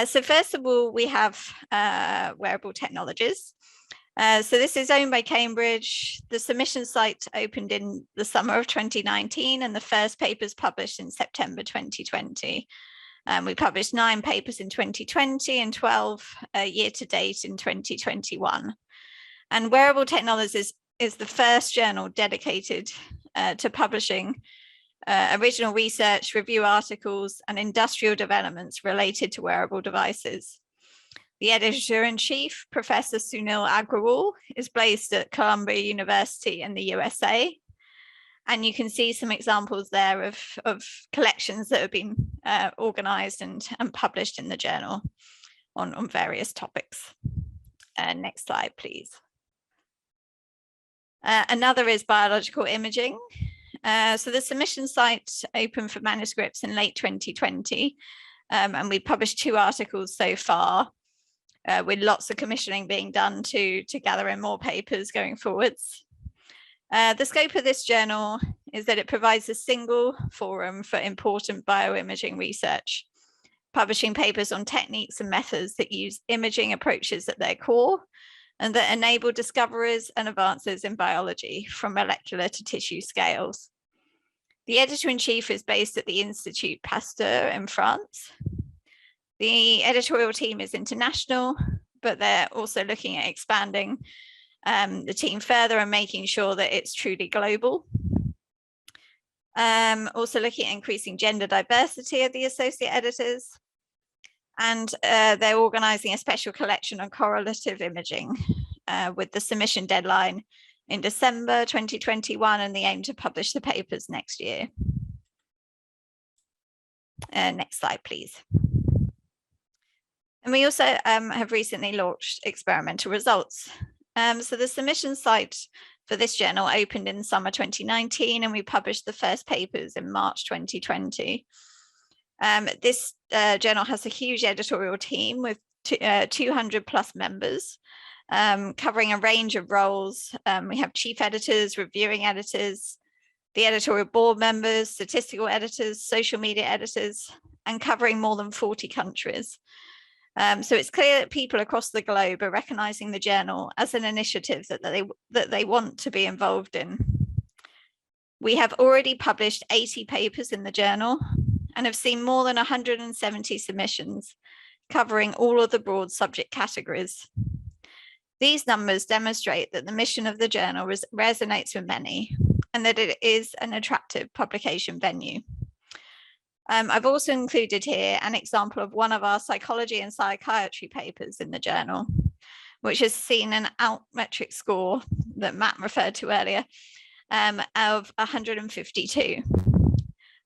So first of all, we have wearable technologies. So this is owned by Cambridge. The submission site opened in the summer of 2019 and the first papers published in September 2020. We published 9 papers in 2020 and 12 year to date in 2021. And Wearable Technologies is the first journal dedicated to publishing original research, review articles, and industrial developments related to wearable devices. The editor-in-chief, Professor Sunil Agrawal, is based at Columbia University in the USA. And you can see some examples there of collections that have been organized and published in the journal on various topics. Next slide, please. Another is biological imaging. So the submission site opened for manuscripts in late 2020, and we published 2 articles so far, with lots of commissioning being done to gather in more papers going forwards. The scope of this journal is that it provides a single forum for important bioimaging research, publishing papers on techniques and methods that use imaging approaches at their core and that enable discoveries and advances in biology from molecular to tissue scales. The editor-in-chief is based at the Institut Pasteur in France. The editorial team is international, but they're also looking at expanding the team further and making sure that it's truly global. Also looking at increasing gender diversity of the associate editors. And they're organizing a special collection on correlative imaging with the submission deadline in December 2021 and the aim to publish the papers next year. Next slide, please. And we also have recently launched experimental results. So the submission site for this journal opened in summer 2019 and we published the first papers in March 2020. This journal has a huge editorial team with 200 plus members, covering a range of roles. We have chief editors, reviewing editors, the editorial board members, statistical editors, social media editors, and covering more than 40 countries. So it's clear that people across the globe are recognizing the journal as an initiative that they want to be involved in. We have already published 80 papers in the journal and have seen more than 170 submissions covering all of the broad subject categories. These numbers demonstrate that the mission of the journal resonates with many and that it is an attractive publication venue. I've also included here an example of one of our psychology and psychiatry papers in the journal, which has seen an altmetric score that Matt referred to earlier of 152.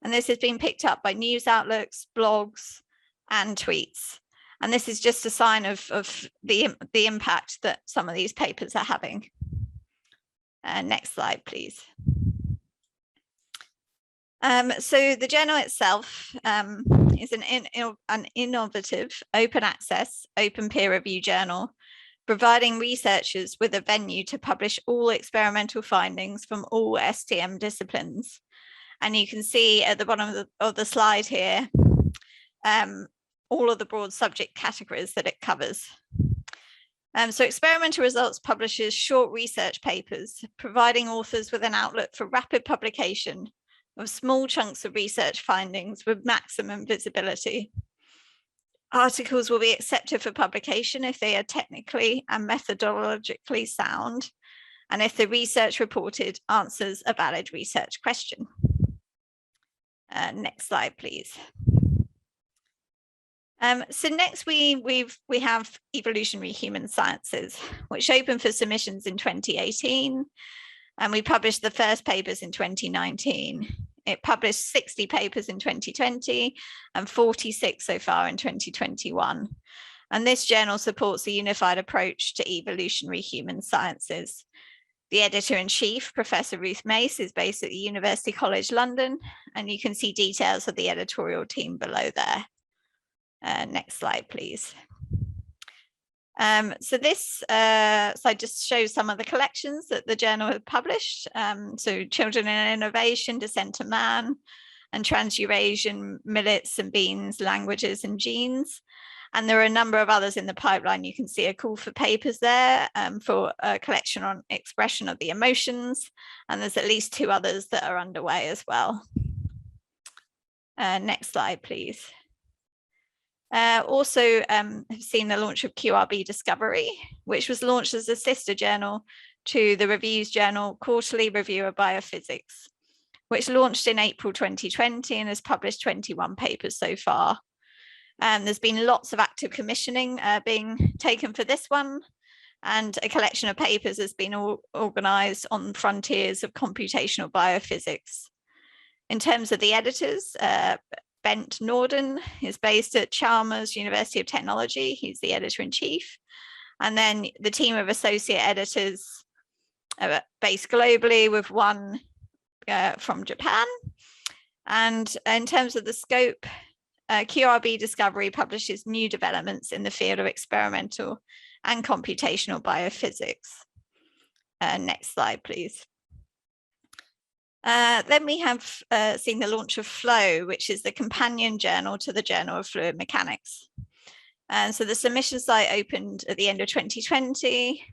And this has been picked up by news outlets, blogs, and tweets. And this is just a sign of the impact that some of these papers are having. Next slide, please. So the journal itself is an innovative, open access, open peer review journal, providing researchers with a venue to publish all experimental findings from all STM disciplines. And you can see at the bottom of the slide here, all of the broad subject categories that it covers. So experimental results publishes short research papers, providing authors with an outlet for rapid publication of small chunks of research findings with maximum visibility. Articles will be accepted for publication if they are technically and methodologically sound, and if the research reported answers a valid research question. Next slide, please. So next we have evolutionary human sciences, which opened for submissions in 2018, and we published the first papers in 2019. It published 60 papers in 2020 and 46 so far in 2021. And this journal supports a unified approach to evolutionary human sciences. The editor-in-chief, Professor Ruth Mace, is based at the University College London, and you can see details of the editorial team below there. Next slide, please. So this slide just shows some of the collections that the journal has published. So Children in Innovation, Descent to Man, and Trans-Eurasian Millets and Beans, Languages and Genes. And there are a number of others in the pipeline. You can see a call for papers there for a collection on expression of the emotions. And there's at least 2 others that are underway as well. Next slide, please. Also have seen the launch of QRB Discovery, which was launched as a sister journal to the Reviews Journal Quarterly Review of Biophysics, which launched in April 2020 and has published 21 papers so far. There's been lots of active commissioning being taken for this one, and a collection of papers has been organised on frontiers of computational biophysics. In terms of the editors, Bent Norden is based at Chalmers University of Technology. He's the editor-in-chief. And then the team of associate editors are based globally, with one from Japan. And in terms of the scope, QRB Discovery publishes new developments in the field of experimental and computational biophysics. Next slide, please. Then we have seen the launch of Flow, which is the companion journal to the Journal of Fluid Mechanics. And so the submission site opened at the end of 2020,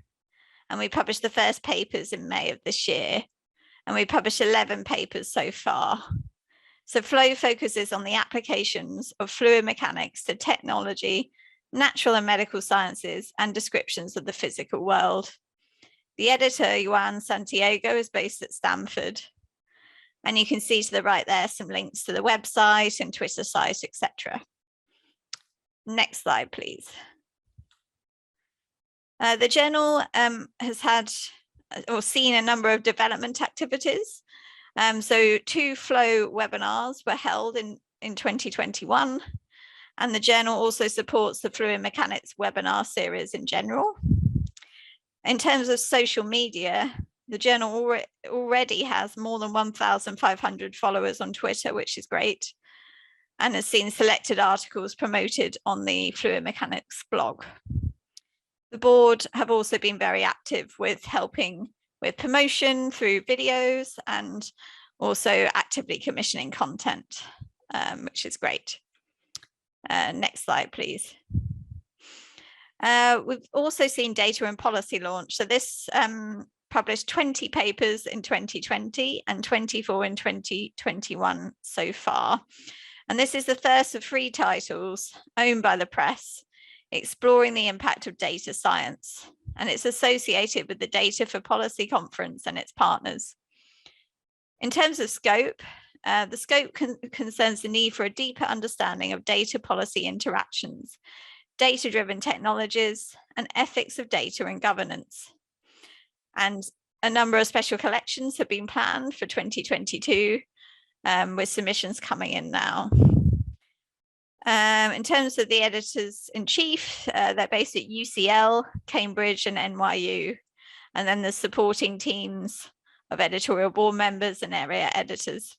and we published the first papers in May of this year. And we published 11 papers so far. So Flow focuses on the applications of fluid mechanics to technology, natural and medical sciences, and descriptions of the physical world. The editor, Juan Santiago, is based at Stanford. And you can see to the right there some links to the website and Twitter site, etc. Next slide, please. The journal has had or seen a number of development activities. So 2 Flow webinars were held in 2021, and the journal also supports the fluid mechanics webinar series in general. In terms of social media, the journal already has more than 1,500 followers on Twitter, which is great, and has seen selected articles promoted on the fluid mechanics blog. The board have also been very active with helping with promotion through videos and also actively commissioning content, which is great. Next slide, please. We've also seen data and policy launch. So this published 20 papers in 2020 and 24 in 2021 so far. And this is the first of 3 titles owned by the press, exploring the impact of data science. And it's associated with the Data for Policy Conference and its partners. In terms of scope, the scope concerns the need for a deeper understanding of data policy interactions, data-driven technologies, and ethics of data and governance. And a number of special collections have been planned for 2022, with submissions coming in now. In terms of the editors-in-chief, they're based at UCL, Cambridge, and NYU. And then the supporting teams of editorial board members and area editors.